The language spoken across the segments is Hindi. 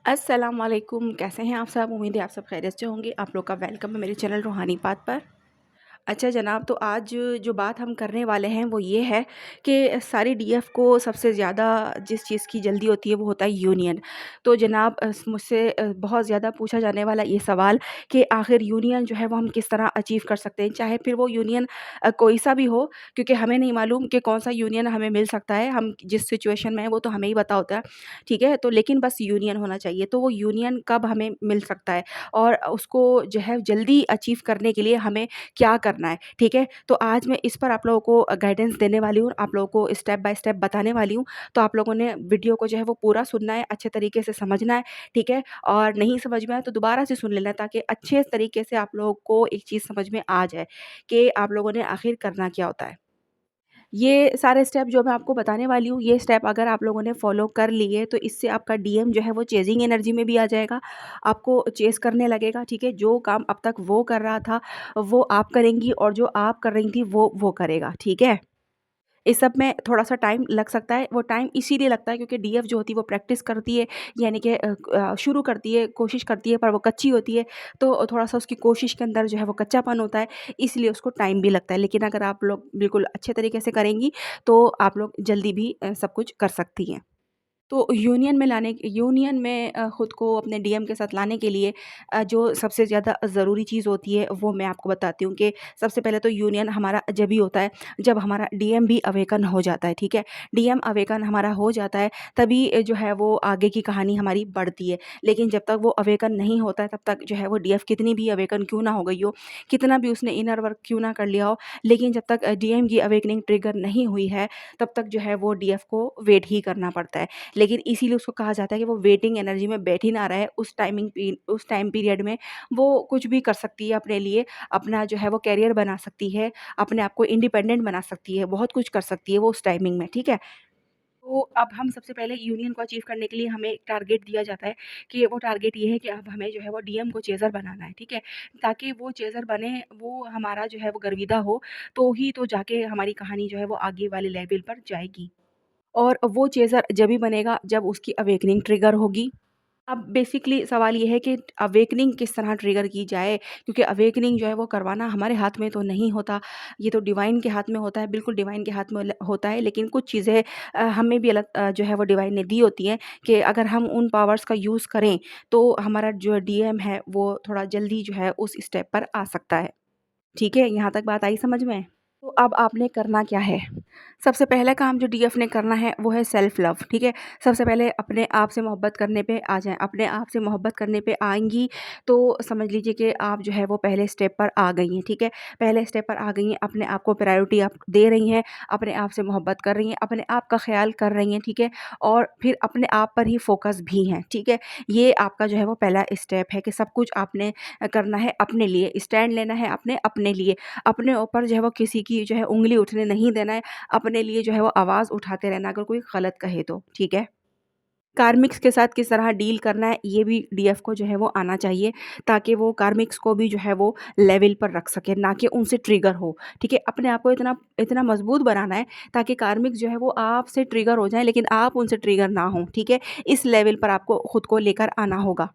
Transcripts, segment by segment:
अस्सलाम वालेकुम, कैसे हैं आप सब? उम्मीद है आप सब खैरियत से होंगे। आप लोग का वेलकम है मेरे चैनल रूहानी बात पर। अच्छा जनाब, तो आज जो बात हम करने वाले हैं वो ये है कि सारी डीएफ को सबसे ज़्यादा जिस चीज़ की जल्दी होती है वो होता है यूनियन। तो जनाब मुझसे बहुत ज़्यादा पूछा जाने वाला ये सवाल कि आखिर यूनियन जो है वो हम किस तरह अचीव कर सकते हैं? चाहे फिर वो यूनियन कोई-सा भी हो, क्योंकि हमें नहीं मालूम कि कौन-सा यूनियन हमें मिल सकता है। हम जिस सिचुएशन में हैं वो तो हमें ही पता होता है, ठीक है? तो लेकिन बस यूनियन होना चाहिए। तो वो यूनियन कब हमें मिल सकता है और उसको जो है जल्दी अचीव करने के लिए हमें क्या करना है, ठीक है? तो आज मैं इस पर आप लोगों को गाइडेंस देने वाली हूँ, आप लोगों को स्टेप बाय स्टेप बताने वाली हूँ। तो आप लोगों ने वीडियो को जो है वो पूरा सुनना है, अच्छे तरीके से समझना है, ठीक है? और नहीं समझ में आए तो दोबारा से सुन लेना, ताकि अच्छे तरीके से आप लोगों को एक चीज़ समझ में आ जाए कि आप लोगों ने आखिर करना क्या होता है। ये सारे स्टेप जो मैं आपको बताने वाली हूँ, ये स्टेप अगर आप लोगों ने फ़ॉलो कर लिए तो इससे आपका डीएम जो है वो चेज़िंग एनर्जी में भी आ जाएगा, आपको चेज़ करने लगेगा, ठीक है? जो काम अब तक वो कर रहा था, वो आप करेंगी और जो आप कर रही थी वो करेगा, ठीक है? इस सब में थोड़ा-सा टाइम लग सकता है, वो टाइम इसीलिए लगता है क्योंकि डीएफ जो होती है वो प्रैक्टिस करती है, यानी कि शुरू करती है, कोशिश करती है, पर वो कच्ची होती है, तो थोड़ा-सा उसकी कोशिश के अंदर जो है वो कच्चापन होता है, इसलिए उसको टाइम भी लगता है। लेकिन अगर आप लोग बिल्कुल अच्छे तरीके से करेंगी, तो आप लोग जल्दी भी सब कुछ कर सकती हैं। तो यूनियन में खुद को अपने डीएम के साथ लाने के लिए जो सबसे ज़्यादा ज़रूरी चीज़ होती है वो मैं आपको बताती हूँ कि सबसे पहले तो यूनियन हमारा जब ही होता है जब हमारा डीएम भी अवेकन हो जाता है, ठीक है? डीएम अवेकन हमारा हो जाता है तभी जो है वो आगे की कहानी हमारी बढ़ती है। लेकिन जब तक वो अवेकन नहीं होता है तब तक जो है वो डीएफ कितनी भी अवेकन क्यों ना हो गई हो, कितना भी उसने इनर वर्क क्यों ना कर लिया हो, लेकिन जब तक डीएम की अवेकनिंग ट्रिगर नहीं हुई है तब तक जो है वो डीएफ को वेट ही करना पड़ता है। लेकिन इसीलिए उसको कहा जाता है कि वो वेटिंग एनर्जी में बैठ ही ना रहे, उस टाइम पीरियड में वो कुछ भी कर सकती है अपने लिए, अपना जो है वो करियर बना सकती है, अपने आप को इंडिपेंडेंट बना सकती है, बहुत कुछ कर सकती है वो उस टाइमिंग में, ठीक है? तो अब हम सबसे पहले यूनियन को अचीव करने के लिए हमें एक टारगेट दिया जाता है कि वो टारगेट ये है कि अब हमें जो है वो डीएम को चेज़र बनाना है, ठीक है? ताकि वो चेज़र बने, वो हमारा जो है वो गर्विदा हो, तो ही तो जाके हमारी कहानी जो है वो आगे वाले लेवल पर जाएगी। और वो चेज़र जभी बनेगा जब उसकी अवेकनिंग ट्रिगर होगी। अब बेसिकली सवाल ये है कि अवेकनिंग किस तरह ट्रिगर की जाए, क्योंकि अवेकनिंग जो है वो करवाना हमारे हाथ में तो नहीं होता, ये तो डिवाइन के हाथ में होता है, बिल्कुल डिवाइन के हाथ में होता है। लेकिन कुछ चीज़ें हमें भी अलग जो है वो डिवाइन ने दी होती हैं कि अगर हम उन पावर्स का यूज़ करें तो हमारा जो डीएम है वो थोड़ा जल्दी जो है उस स्टेप पर आ सकता है। ठीक है? यहाँ तक बात आई समझ में? तो अब आपने करना क्या है? सबसे पहला काम जो डीएफ ने करना है वो है सेल्फ लव, ठीक है? सबसे पहले अपने आप से मोहब्बत करने पे आ जाएँ। अपने आप से मोहब्बत करने पे आएँगी तो समझ लीजिए कि आप जो है वो पहले स्टेप पर आ गई हैं, ठीक है? पहले स्टेप पर आ गई हैं, अपने आप को प्रायोरिटी आप दे रही हैं, अपने आप से मोहब्बत कर रही हैं, अपने आप का ख़्याल कर रही हैं, ठीक है? और फिर अपने आप पर ही फ़ोकस भी हैं, ठीक है? ये आपका जो है वो पहला स्टेप है कि सब कुछ आपने करना है अपने लिए, स्टैंड लेना है आपने अपने लिए। अपने ऊपर जो है वो किसी की जो है उँगली उठने नहीं देना है, अपने लिए जो है वो आवाज़ उठाते रहना अगर कोई गलत कहे तो, ठीक है? कार्मिक्स के साथ किस तरह डील करना है, ये भी डीएफ को जो है वो आना चाहिए, ताकि वो कार्मिक्स को भी जो है वो लेवल पर रख सके, ना कि उनसे ट्रिगर हो, ठीक है? अपने आप को इतना इतना मज़बूत बनाना है ताकि कार्मिक्स जो है वो आपसे ट्रिगर हो जाएँ, लेकिन आप उनसे ट्रिगर ना हों, ठीक है? इस लेवल पर आपको खुद को लेकर आना होगा।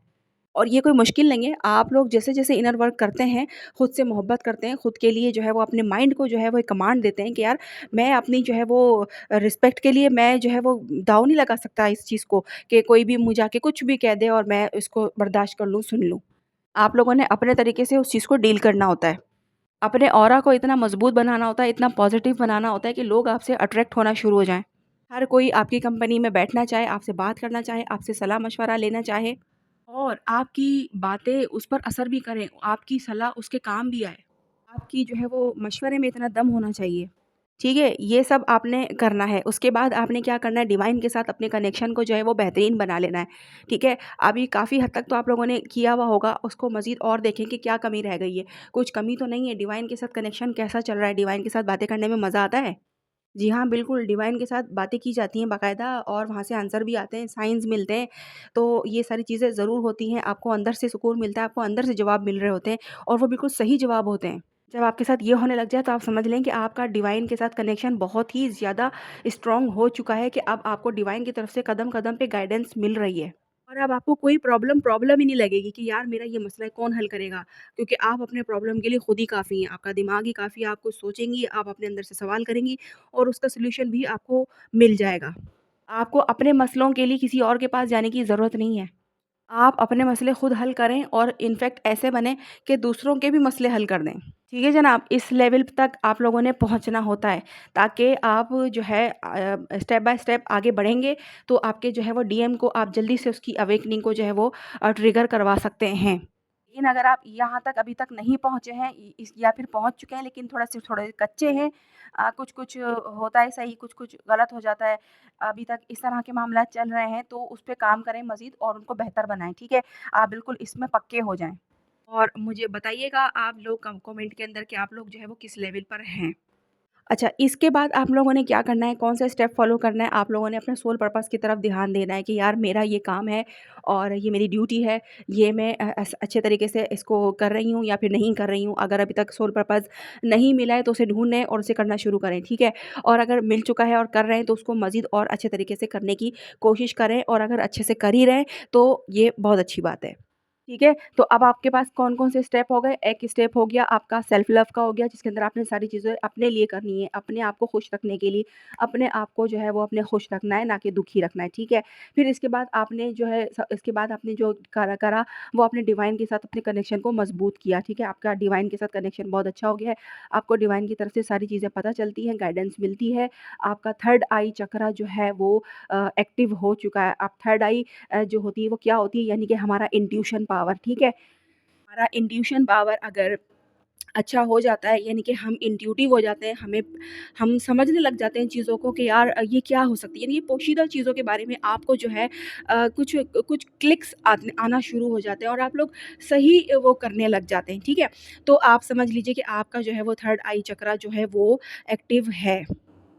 और ये कोई मुश्किल नहीं है, आप लोग जैसे-जैसे इनर वर्क करते हैं, खुद से मोहब्बत करते हैं, खुद के लिए जो है वो अपने माइंड को जो है वो एक कमांड देते हैं कि यार मैं अपनी जो है वो रिस्पेक्ट के लिए मैं जो है वो दाँव नहीं लगा सकता इस चीज़ को कि कोई भी मुझे आके कुछ भी कह दे और मैं इसको बर्दाश्त कर लूँ, सुन लूँ। आप लोगों ने अपने तरीके से उस चीज़ को डील करना होता है। अपने ऑरा को इतना मज़बूत बनाना होता है, इतना पॉज़िटिव बनाना होता है कि लोग आपसे अट्रैक्ट होना शुरू हो जाएँ। हर कोई आपकी कंपनी में बैठना चाहे, आपसे बात करना चाहे, आपसे सलाह-मशवरा लेना चाहे। और आपकी बातें उस पर असर भी करें, आपकी सलाह उसके काम भी आए। आपकी जो है वो मशवरे में इतना दम होना चाहिए, ठीक है? ये सब आपने करना है। उसके बाद आपने क्या करना है, डिवाइन के साथ अपने कनेक्शन को जो है वो बेहतरीन बना लेना है, ठीक है? अभी काफ़ी हद तक तो आप लोगों ने किया हुआ होगा, उसको मज़ीद और देखें कि क्या कमी रह गई है। कुछ कमी तो नहीं है, डिवाइन के साथ कनेक्शन कैसा चल रहा है, डिवाइन के साथ बातें करने में मज़ा आता है? जी हाँ, बिल्कुल, डिवाइन के साथ बातें की जाती हैं बाकायदा और वहाँ से आंसर भी आते हैं, साइन्स मिलते हैं। तो ये सारी चीज़ें ज़रूर होती हैं, आपको अंदर से सुकून मिलता है, आपको अंदर से जवाब मिल रहे होते हैं और वो बिल्कुल सही जवाब होते हैं। जब आपके साथ ये होने लग जाए तो आप समझ लें कि आपका डिवाइन के साथ कनेक्शन बहुत ही ज़्यादा स्ट्रॉन्ग हो चुका है कि अब आपको डिवाइन की तरफ से कदम-कदम पे गाइडेंस मिल रही है। और अब आपको कोई प्रॉब्लम ही नहीं लगेगी कि यार मेरा ये मसला है कौन हल करेगा? क्योंकि आप अपने प्रॉब्लम के लिए खुद ही काफ़ी हैं, आपका दिमाग ही काफ़ी है, आप कुछ सोचेंगी, आप अपने अंदर से सवाल करेंगी और उसका सॉल्यूशन भी आपको मिल जाएगा। आपको अपने मसलों के लिए किसी और के पास जाने की ज़रूरत नहीं है। आप अपने मसले खुद हल करें और इनफैक्ट ऐसे बनें कि दूसरों के भी मसले हल कर दें। ठीक है जनाब, इस लेवल तक आप लोगों ने पहुँचना होता है, ताकि आप जो है स्टेप बाय स्टेप आगे बढ़ेंगे, तो आपके जो है वो डीएम को आप जल्दी से उसकी अवेकनिंग को जो है वो ट्रिगर करवा सकते हैं। लेकिन अगर आप यहाँ तक अभी तक नहीं पहुँचे हैं इ इस या फिर पहुँच चुके हैं लेकिन थोड़े कच्चे हैं, कुछ-कुछ होता है सही, कुछ-कुछ गलत हो जाता है, अभी तक इस तरह के मामलात चल रहे हैं, तो उस पे काम करें मज़ीद और उनको बेहतर बनाएँ, ठीक है? आप बिल्कुल इसमें पक्के हो जाएँ। और मुझे बताइएगा आप लोग कमेंट के अंदर कि आप लोग जो है वो किस लेवल पर हैं। अच्छा, इसके बाद आप लोगों ने क्या करना है, कौन-सा स्टेप फ़ॉलो करना है, आप लोगों ने अपने सोल पर्पस की तरफ ध्यान देना है कि यार मेरा ये काम है और ये मेरी ड्यूटी है, ये मैं अच्छे तरीके से इसको कर रही हूँ या फिर नहीं कर रही हूँ। अगर अभी तक सोल पर्पस नहीं मिला है तो उसे ढूँढें और उसे करना शुरू करें, ठीक है? और अगर मिल चुका है और कर रहे हैं तो उसको मज़ीद और अच्छे तरीके से करने की कोशिश करें और अगर अच्छे से कर ही रहे हैं तो ये बहुत अच्छी बात है। ठीक है? तो अब आपके पास कौन-कौन से स्टेप हो गए? एक स्टेप हो गया आपका सेल्फ लव का हो गया जिसके अंदर आपने सारी चीज़ें अपने लिए करनी है, अपने आप को खुश रखने के लिए, अपने आप को जो है वो अपने खुश रखना है, ना कि दुखी रखना है, ठीक है? फिर इसके बाद आपने जो है इसके बाद आपने जो करा वो अपने डिवाइन के साथ अपने कनेक्शन को मज़बूत किया, ठीक है? आपका डिवाइन के साथ कनेक्शन बहुत अच्छा हो गया है, आपको डिवाइन की तरफ से सारी चीज़ें पता चलती हैं, गाइडेंस मिलती है, आपका थर्ड आई चक्रा जो है वो एक्टिव हो चुका है। अब थर्ड आई जो होती है वो क्या होती है यानी कि हमारा इंट्यूशन पावर, ठीक है? हमारा इंट्यूशन पावर अगर अच्छा हो जाता है यानी कि हम इंट्यूटिव हो जाते हैं, हम समझने लग जाते हैं चीज़ों को कि यार ये क्या हो सकती है? यानी ये पोशीदा चीज़ों के बारे में आपको जो है कुछ कुछ क्लिक्स आना शुरू हो जाते हैं और आप लोग सही वो करने लग जाते हैं, ठीक है? तो आप समझ लीजिए कि आपका जो है वो थर्ड आई चक्रा जो है वो एक्टिव है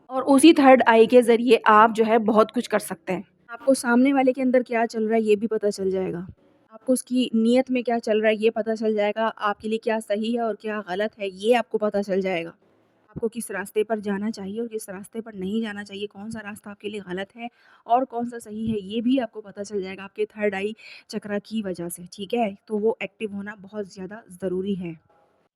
और उसी थर्ड आई के ज़रिए आप जो है बहुत कुछ कर सकते हैं। आपको सामने वाले के अंदर क्या चल रहा है ये भी पता चल जाएगा। आपको उसकी नीयत में क्या चल रहा है ये पता चल जाएगा, आपके लिए क्या सही है और क्या गलत है ये आपको पता चल जाएगा। आपको किस रास्ते पर जाना चाहिए और किस रास्ते पर नहीं जाना चाहिए, कौन-सा रास्ता आपके लिए गलत है और कौन-सा सही है ये भी आपको पता चल जाएगा आपके थर्ड आई चक्र की वजह से, ठीक है? तो वो एक्टिव होना बहुत ज़्यादा ज़रूरी है।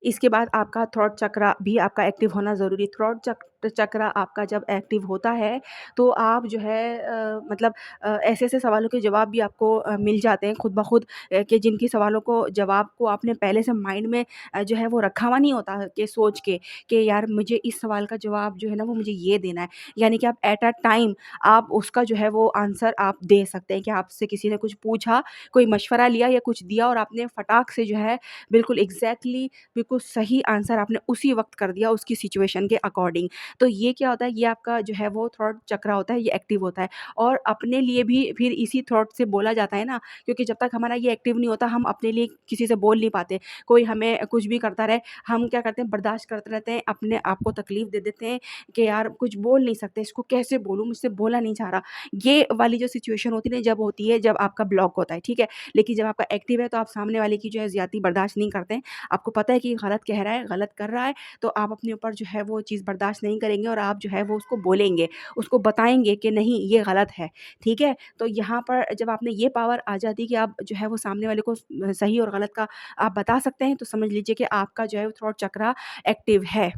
इसके बाद आपका थ्रॉट चक्रा भी आपका एक्टिव होना ज़रूरी है। थ्रॉट चक्रा आपका जब एक्टिव होता है, तो आप जो है मतलब ऐसे-ऐसे सवालों के जवाब भी आपको मिल जाते हैं खुद ब खुद कि जिनके सवालों को जवाब को आपने पहले से माइंड में जो है वो रखा हुआ नहीं होता है कि सोच के कि यार मुझे इस सवाल का जवाब जो है ना वो मुझे ये देना है। यानी कि आप एट अ टाइम आप उसका जो है वो आंसर आप दे सकते हैं कि आपसे किसी ने कुछ पूछा, कोई मशवरा लिया या कुछ दिया और आपने फटाक से जो है बिल्कुल एग्ज़ैक्टली बिल्कुल सही आंसर आपने उसी वक़्त कर दिया उसकी सिचुएशन के अकॉर्डिंग। तो ये क्या होता है, ये आपका जो है वो थॉट चक्रा होता है, ये एक्टिव होता है और अपने लिए भी फिर इसी थॉट से बोला जाता है ना, क्योंकि जब तक हमारा ये एक्टिव नहीं होता, हम अपने लिए किसी से बोल नहीं पाते। कोई हमें कुछ भी करता रहे, हम क्या करते हैं बर्दाश्त करते रहते हैं, अपने आप को तकलीफ़ दे देते हैं कि यार कुछ बोल नहीं सकते, इसको कैसे बोलूँ, मुझसे बोला नहीं जा रहा। ये वाली जो सिचुएशन होती है ना, जब होती है जब आपका ब्लॉक होता है, ठीक है? लेकिन जब आपका एक्टिव है तो आप सामने वाले की जो है ज़्यादती बर्दाश्त नहीं करते हैं। आपको पता है कि गलत कह रहा है, गलत कर रहा है, तो आप अपने ऊपर जो है वो चीज़ बर्दाश्त नहीं करेंगे और आप जो है वो उसको बोलेंगे, उसको बताएँगे कि नहीं ये गलत है, ठीक है? तो यहाँ पर जब आपने ये पावर आ जाती है कि आप जो है वो सामने वाले को सही और गलत का आप बता सकते हैं, तो समझ लीजिए कि आपका जो है वो थ्रॉट चक्रा एक्टिव है।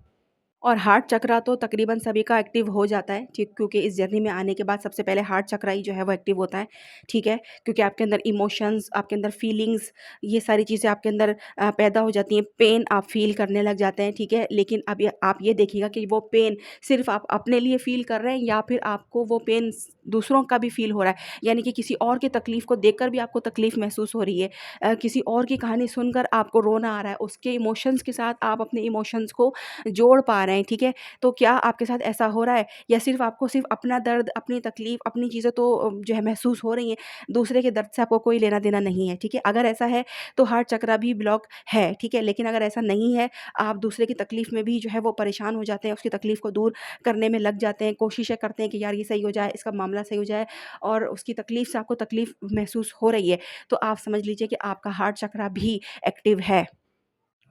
और हार्ट चक्रा तो तकरीबन सभी का एक्टिव हो जाता है, ठीक, क्योंकि इस जर्नी में आने के बाद सबसे पहले हार्ट चक्रा ही जो है वो एक्टिव होता है, ठीक है? क्योंकि आपके अंदर इमोशंस, आपके अंदर फीलिंग्स, ये सारी चीज़ें आपके अंदर पैदा हो जाती हैं, पेन आप फ़ील करने लग जाते हैं, ठीक है? लेकिन अब ये आप ये देखिएगा कि वो पेन सिर्फ़ आप अपने लिए फ़ील कर रहे हैं या फिर आपको वो पेन दूसरों का भी फ़ील हो रहा है, यानी कि किसी और की तकलीफ़ को देखकर भी आपको तकलीफ़ महसूस हो रही है, किसी और की कहानी सुनकर आपको रोना आ रहा है, उसके इमोशंस के साथ आप अपने इमोशंस को जोड़ पा रहे हैं, ठीक है? तो क्या आपके साथ ऐसा हो रहा है या सिर्फ़ आपको सिर्फ़ अपना दर्द, अपनी तकलीफ़, अपनी चीज़ें तो जो है महसूस हो रही हैं, दूसरे के दर्द से आपको कोई लेना-देना नहीं है, ठीक है? अगर ऐसा है तो हार्ट चक्रा भी ब्लॉक है, ठीक है? लेकिन अगर ऐसा नहीं है, आप दूसरे की तकलीफ़ में भी जो है वो परेशान हो जाते हैं, उसकी तकलीफ़ को दूर करने में लग जाते हैं, कोशिशें करते हैं कि यार ये सही हो जाए, इसका मामला सही हो जाए और उसकी तकलीफ़ से आपको तकलीफ़ महसूस हो रही है, तो आप समझ लीजिए कि आपका हार्ट चक्रा भी एक्टिव है।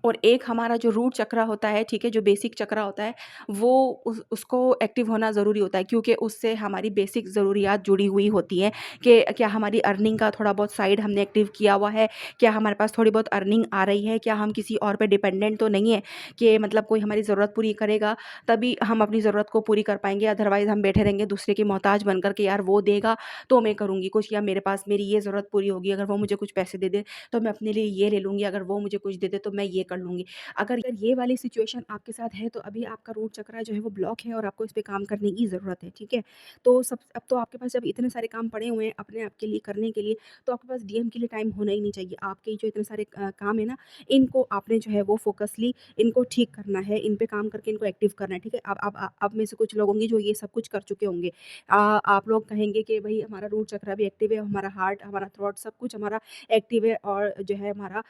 और एक हमारा जो रूट चक्रा होता है, ठीक है, जो बेसिक चक्रा होता है, वो उसको एक्टिव होना ज़रूरी होता है, क्योंकि उससे हमारी बेसिक ज़रूरियात जुड़ी हुई होती हैं कि क्या हमारी अर्निंग का थोड़ा बहुत साइड हमने एक्टिव किया हुआ है, क्या हमारे पास थोड़ी बहुत अर्निंग आ रही है, क्या हम किसी और पे डिपेंडेंट तो नहीं है कि मतलब कोई हमारी ज़रूरत पूरी करेगा, तभी हम अपनी ज़रूरत को पूरी कर पाएँगे। अदरवाइज़ हम बैठे रहेंगे दूसरे की मोहताज बनकर के, यार वो देगा तो मैं करूँगी कुछ, या मेरे पास मेरी ये ज़रूरत पूरी होगी, अगर वो मुझे कुछ पैसे दे दे तो मैं अपने लिए ये ले लूँगी, अगर वो मुझे कुछ दे दे तो मैं ये कर लूँगी। अगर ये वाली सिचुएशन आपके साथ है, तो अभी आपका रूट चक्रा जो है वो ब्लॉक है और आपको इस पे काम करने की ज़रूरत है, ठीक है? तो सब अब तो आपके पास जब इतने सारे काम पड़े हुए हैं अपने आप के लिए करने के लिए, तो आपके पास डीएम के लिए टाइम होना ही नहीं चाहिए। आपके जो इतने सारे काम है ना, इनको आपने जो है वो फ़ोकसली इनको ठीक करना है, इन पे काम करके इनको एक्टिव करना है, ठीक है? अब आप में से कुछ लोग होंगे जो ये सब कुछ कर चुके होंगे। आप लोग कहेंगे कि भई हमारा रूट चक्रा भी एक्टिव है, हमारा हार्ट, हमारा थ्रोट सब कुछ हमारा एक्टिव है, और जो है हमारा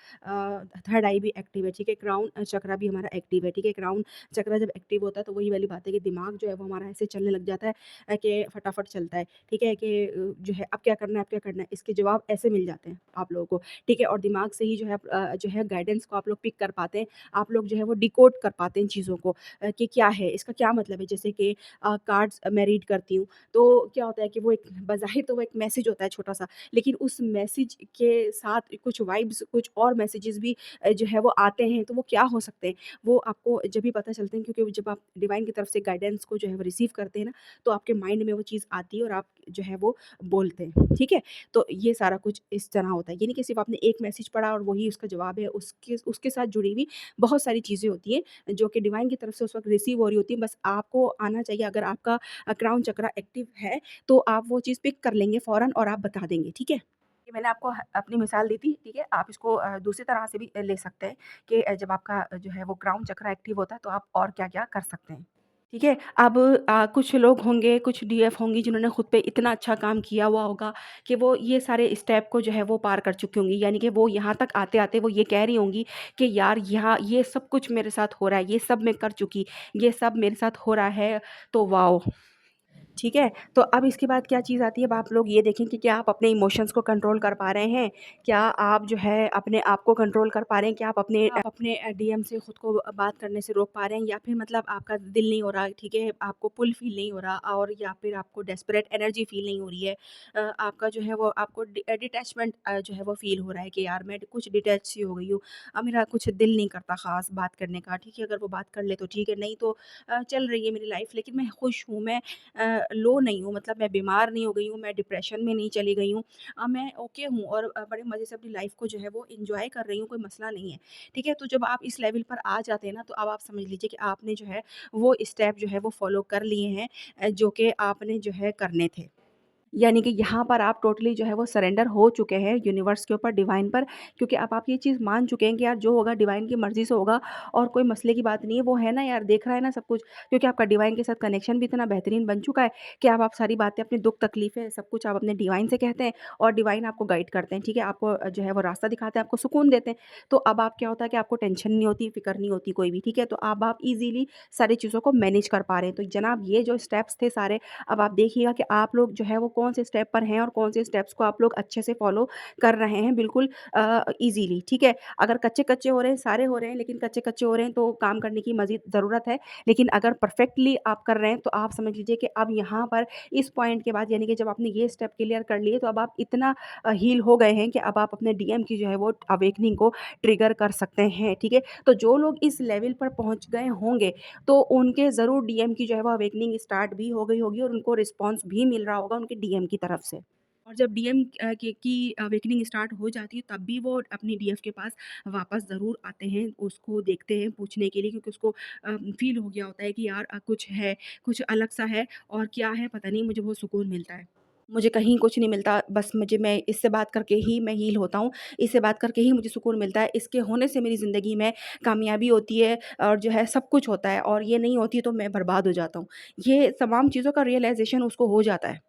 थर्ड आई भी एक्टिव है, ठीक है? क्राउन चक्रा भी हमारा एक्टिव है, ठीक है? क्राउन चक्रा जब एक्टिव होता है तो वही वाली बात है कि दिमाग जो है वो हमारा ऐसे चलने लग जाता है कि फटाफट चलता है, ठीक है? कि जो है अब क्या करना है, अब क्या करना है? इसके जवाब ऐसे मिल जाते हैं आप लोगों को, ठीक है? और दिमाग से ही जो है जो है गाइडेंस को आप लोग पिक कर पाते हैं, आप लोग जो है वो डिकोड कर पाते हैं चीज़ों को, कि क्या है, इसका क्या मतलब है? जैसे कि कार्ड्स मैं रीड करती हूँ, तो क्या होता है कि वो एक बज़ाहिर तो वो एक मैसेज होता है छोटा-सा, लेकिन उस मैसेज के साथ कुछ वाइब्स, कुछ और मैसेजेस भी जो है वो आते हैं, तो वो क्या हो सकते हैं, वो आपको जभी पता चलते हैं, क्योंकि जब आप डिवाइन की तरफ से गाइडेंस को जो है वो रिसीव करते हैं ना, तो आपके माइंड में वो चीज़ आती है और आप जो है वो बोलते हैं, ठीक है? तो ये सारा कुछ इस तरह होता है। ये नहीं कि सिर्फ़ आपने एक मैसेज पढ़ा और वही उसका जवाब है, उसके उसके साथ जुड़ी हुई बहुत सारी चीज़ें होती हैं, जो कि डिवाइन की तरफ से उस वक़्त रिसीव हो रही होती हैं। बस आपको आना चाहिए, अगर आपका क्राउन चक्रा एक्टिव है, तो आप वो चीज़ पिक कर लेंगे फ़ौरन और आप बता देंगे, ठीक है? ये मैंने आपको अपनी मिसाल दी थी, ठीक है? आप इसको दूसरी तरह से भी ले सकते हैं कि जब आपका जो है वो क्राउन चक्र एक्टिव होता है, तो आप और क्या-क्या कर सकते हैं, ठीक है? अब कुछ लोग होंगे, कुछ डीएफ होंगी जिन्होंने खुद पे इतना अच्छा काम किया हुआ होगा कि वो ये सारे स्टेप को जो है वो पार कर चुकी होंगी। यानी कि वो यहाँ तक आते-आते वो ये कह रही होंगी कि यार यहाँ ये सब कुछ मेरे साथ हो रहा है, ये सब मैं कर चुकी, ये सब मेरे साथ हो रहा है, तो वॉव! ठीक है? तो अब इसके बाद क्या चीज़ आती है, अब आप लोग ये देखें कि क्या आप अपने इमोशंस को कंट्रोल कर पा रहे हैं? क्या आप जो है अपने आप को कंट्रोल कर पा रहे हैं? क्या आप अपने डीएम से खुद को बात करने से रोक पा रहे हैं, या फिर मतलब आपका दिल नहीं हो रहा है, ठीक है? आपको पुल फ़ील नहीं हो रहा, और या फिर आपको डेस्परेट एनर्जी फ़ील नहीं हो रही है। आपका जो है वो आपको डिटैचमेंट जो है वो फ़ील हो रहा है कि यार मैं कुछ डिटैच सी हो गई हूँ। मेरा कुछ दिल नहीं करता ख़ास बात करने का, ठीक है? अगर वो बात कर ले तो ठीक है, नहीं तो चल रही है मेरी लाइफ़, लेकिन मैं खुश हूँ, मैं लो नहीं हूँ, मतलब मैं बीमार नहीं हो गई हूँ, मैं डिप्रेशन में नहीं चली गई हूँ। मैं ओके हूँ और बड़े मज़े से अपनी लाइफ़ को जो है वो एन्जॉय कर रही हूँ, कोई मसला नहीं है। ठीक है? तो जब आप इस लेवल पर आ जाते हैं ना, तो अब आप समझ लीजिए कि आपने जो है वो स्टेप जो है वो फ़ॉलो कर लिए हैं, जो कि आपने जो है करने थे। यानी कि यहाँ पर आप टोटली जो है वो सरेंडर हो चुके हैं यूनिवर्स के ऊपर, डिवाइन पर, क्योंकि अब आप ये चीज़ मान चुके हैं कि यार जो होगा डिवाइन की मर्ज़ी से होगा, और कोई मसले की बात नहीं है। वो है ना यार, देख रहा है ना सब कुछ, क्योंकि आपका डिवाइन के साथ कनेक्शन भी इतना बेहतरीन बन चुका है कि अब आप सारी बातें, अपनी दुःख तकलीफ़ें सब कुछ आप अपने डिवाइन से कहते हैं, और डिवाइन आपको गाइड करते हैं, ठीक है? आपको जो है वो रास्ता दिखाते हैं, आपको सुकून देते हैं। तो अब आप क्या होता है कि आपको टेंशन नहीं होती, फ़िक्र नहीं होती कोई भी, ठीक है? तो अब आप ईज़िली सारी चीज़ों को मैनेज कर पा रहे हैं। तो जनाब ये जो स्टेप्स थे सारे, अब आप देखिएगा कि आप लोग जो है वो कौन से स्टेप पर हैं और कौन से स्टेप्स को आप लोग अच्छे से फॉलो कर रहे हैं, बिल्कुल ईज़िली, ठीक है? अगर कच्चे-कच्चे हो रहे हैं, सारे हो रहे हैं, लेकिन कच्चे-कच्चे हो रहे हैं तो काम करने की मज़ीद ज़रूरत है। लेकिन अगर परफेक्टली आप कर रहे हैं, तो आप समझ लीजिए कि अब यहाँ पर इस पॉइंट के बाद, यानी कि जब आपने ये स्टेप क्लियर कर लिए, तो अब आप इतना हील हो गए हैं कि अब आप अपने डीएम की जो है वो अवेकनिंग को ट्रिगर कर सकते हैं, ठीक है? तो जो लोग इस लेवल पर पहुँच गए होंगे, तो उनके ज़रूर डीएम की जो है वो अवेकनिंग स्टार्ट भी हो गई होगी, और उनको रिस्पॉन्स भी मिल रहा होगा उनके डीएम की तरफ से। और जब डीएम की अवेकनिंग स्टार्ट हो जाती है, तब भी वो अपनी डीएफ के पास वापस ज़रूर आते हैं, उसको देखते हैं पूछने के लिए, क्योंकि उसको फ़ील हो गया होता है कि यार कुछ है, कुछ अलग-सा है, और क्या है पता नहीं, मुझे बहुत सुकून मिलता है। मुझे कहीं कुछ नहीं मिलता, बस मैं इससे बात करके ही मैं हील होता हूँ, इससे बात करके ही मुझे सुकून मिलता है, इसके होने से मेरी ज़िंदगी में कामयाबी होती है, और जो है सब कुछ होता है, और ये नहीं होती तो मैं बर्बाद हो जाता हूँ। ये तमाम चीज़ों का रियलाइज़ेशन उसको हो जाता है।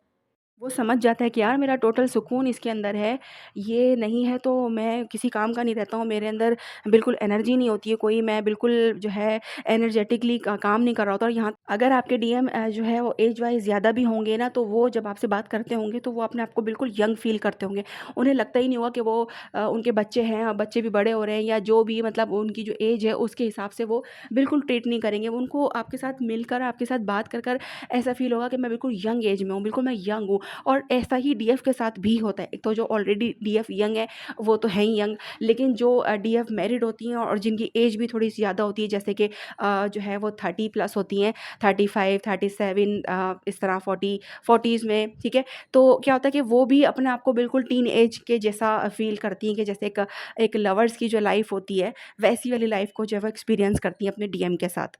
वो समझ जाता है कि यार मेरा टोटल सुकून इसके अंदर है, ये नहीं है तो मैं किसी काम का नहीं रहता हूँ, मेरे अंदर बिल्कुल एनर्जी नहीं होती है कोई, मैं बिल्कुल जो है एनर्जेटिकली काम नहीं कर रहा होता। और यहाँ अगर आपके डीएम जो है वो एज वाइज़ ज़्यादा भी होंगे ना, तो वो जब आपसे बात करते होंगे तो वो अपने आप को बिल्कुल यंग फ़ील करते होंगे। उन्हें लगता ही नहीं होगा कि वो उनके बच्चे हैं, बच्चे भी बड़े हो रहे हैं या जो भी मतलब उनकी जो एज है उसके हिसाब से वो बिल्कुल ट्रीट नहीं करेंगे। उनको आपके साथ मिलकर, आपके साथ बात कर ऐसा फ़ील होगा कि मैं बिल्कुल यंग एज में हूँ, बिल्कुल मैं यंग हूँ। और ऐसा ही डीएफ के साथ भी होता है। एक तो जो ऑलरेडी डीएफ यंग है, वो तो है ही यंग, लेकिन जो डीएफ मैरिड होती हैं और जिनकी एज भी थोड़ी ज़्यादा होती है, जैसे कि जो है वो 30 प्लस होती हैं, 35, 37 इस तरह 40s में, ठीक है? तो क्या होता है कि वो भी अपने आप को बिल्कुल टीन एज के जैसा फ़ील करती हैं कि जैसे एक लवर्स की जो लाइफ़ होती है, वैसी वाली लाइफ़ को जो है वो एक्सपीरियंस करती हैं अपने डीएम के साथ।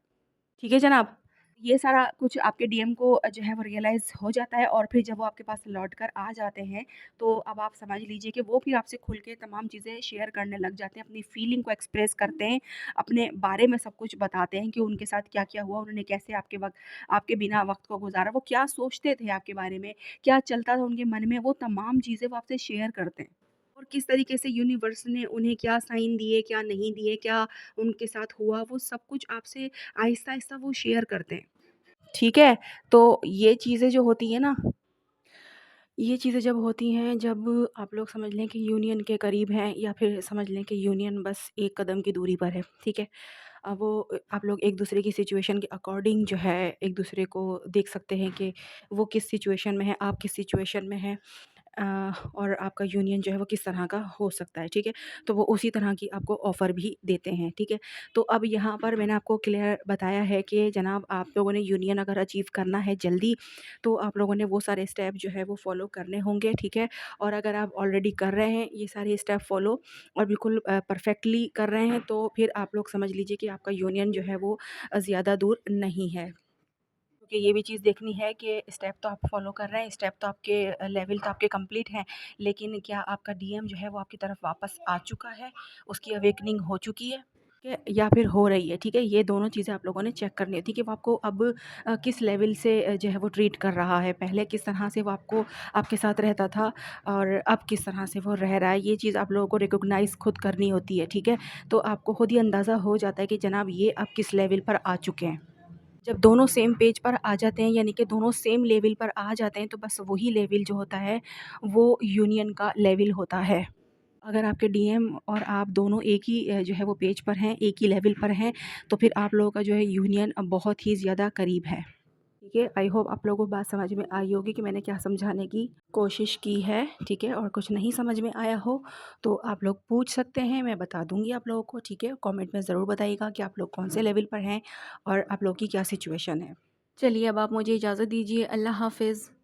ठीक है जनाब? ये सारा कुछ आपके डीएम को जो है वो रियलाइज़ हो जाता है और फिर जब वो आपके पास लौट कर आ जाते हैं, तो अब आप समझ लीजिए कि वो फिर आपसे खुल के तमाम चीज़ें शेयर करने लग जाते हैं, अपनी फीलिंग को एक्सप्रेस करते हैं, अपने बारे में सब कुछ बताते हैं कि उनके साथ क्या-क्या हुआ, उन्होंने कैसे आपके बिना वक़्त को गुज़ारा, वो क्या सोचते थे आपके बारे में, क्या चलता था उनके मन में, वो तमाम चीज़ें वो आपसे शेयर करते हैं। और किस तरीके से यूनिवर्स ने उन्हें क्या साइन दिए, क्या नहीं दिए, क्या उनके साथ हुआ, वो सब कुछ आपसे आहिस्ता-आहिस्ता वो शेयर करते हैं। ठीक है? तो ये चीज़ें जब होती हैं, जब आप लोग समझ लें कि यूनियन के करीब हैं या फिर समझ लें कि यूनियन बस एक कदम की दूरी पर है, ठीक है? अब वो आप लोग एक-दूसरे की सिचुएशन के अकॉर्डिंग जो है, एक-दूसरे को देख सकते हैं कि वो किस सिचुएशन में है, आप किस सिचुएशन में हैं। अ, और आपका यूनियन जो है वो किस तरह का हो सकता है, ठीक है? तो वो उसी तरह की आपको ऑफ़र भी देते हैं, ठीक है? तो अब यहाँ पर मैंने आपको क्लियर बताया है कि जनाब आप लोगों ने यूनियन अगर अचीव करना है जल्दी, तो आप लोगों ने वो सारे स्टेप जो है वो फ़ॉलो करने होंगे, ठीक है? और अगर आप ऑलरेडी कर रहे हैं ये सारे स्टेप फ़ॉलो और बिल्कुल परफ़ेक्टली कर रहे हैं, तो फिर आप लोग समझ लीजिए कि आपका यूनियन जो है वो ज़्यादा दूर नहीं है। क्योंकि ये भी चीज़ देखनी है कि स्टेप तो आप फॉलो कर रहे हैं, स्टेप तो आपके लेवल तो आपके कंप्लीट हैं, लेकिन क्या आपका डीएम जो है वो आपकी तरफ वापस आ चुका है, उसकी अवेकनिंग हो चुकी है, ठीक है? या फिर हो रही है, ठीक है? ये दोनों चीज़ें आप लोगों ने चेक करनी होती है कि वो आपको अब किस लेवल से जो है वो ट्रीट कर रहा है, पहले किस तरह से वो आपके साथ रहता था और अब किस तरह से वो रह रहा है, ये चीज़ आप लोगों को रिकॉग्नाइज़ खुद करनी होती है, ठीक है? तो आपको खुद ही अंदाज़ा हो जाता है कि जनाब ये अब किस लेवल पर आ चुके हैं। जब दोनों सेम पेज पर आ जाते हैं यानी कि दोनों सेम लेवल पर आ जाते हैं तो बस वही लेवल जो होता है वो यूनियन का लेवल होता है। अगर आपके डीएम और आप दोनों एक ही जो है वो पेज पर हैं, एक ही लेवल पर हैं, तो फिर आप लोगों का जो है यूनियन बहुत ही ज़्यादा करीब है। ठीक है, आई होप आप लोगों को बात समझ में आई होगी कि मैंने क्या समझाने की कोशिश की है, ठीक है? और कुछ नहीं समझ में आया हो तो आप लोग पूछ सकते हैं, मैं बता दूँगी आप लोगों को, ठीक है? कमेंट में ज़रूर बताइएगा कि आप लोग कौन से लेवल पर हैं और आप लोग की क्या सिचुएशन है। चलिए अब आप मुझे इजाज़त दीजिए, अल्लाह हाफ़िज़।